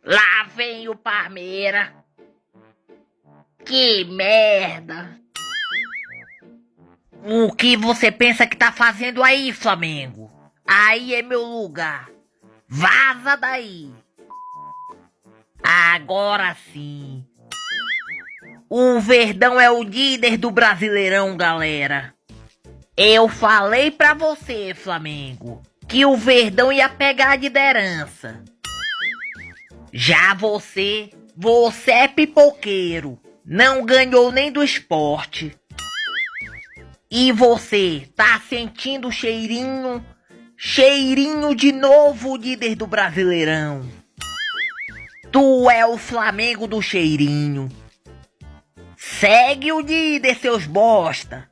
Lá vem o Palmeira. Que merda. O que você pensa que tá fazendo aí, Flamengo? Aí é meu lugar. Vaza daí. Agora sim. O Verdão é o líder do Brasileirão, galera. Eu falei pra você, Flamengo, que o Verdão ia pegar a liderança. Já você é pipoqueiro. Não ganhou nem do esporte. E você tá sentindo cheirinho de novo líder do Brasileirão. Tu é o Flamengo do cheirinho. Segue o líder, seus bosta.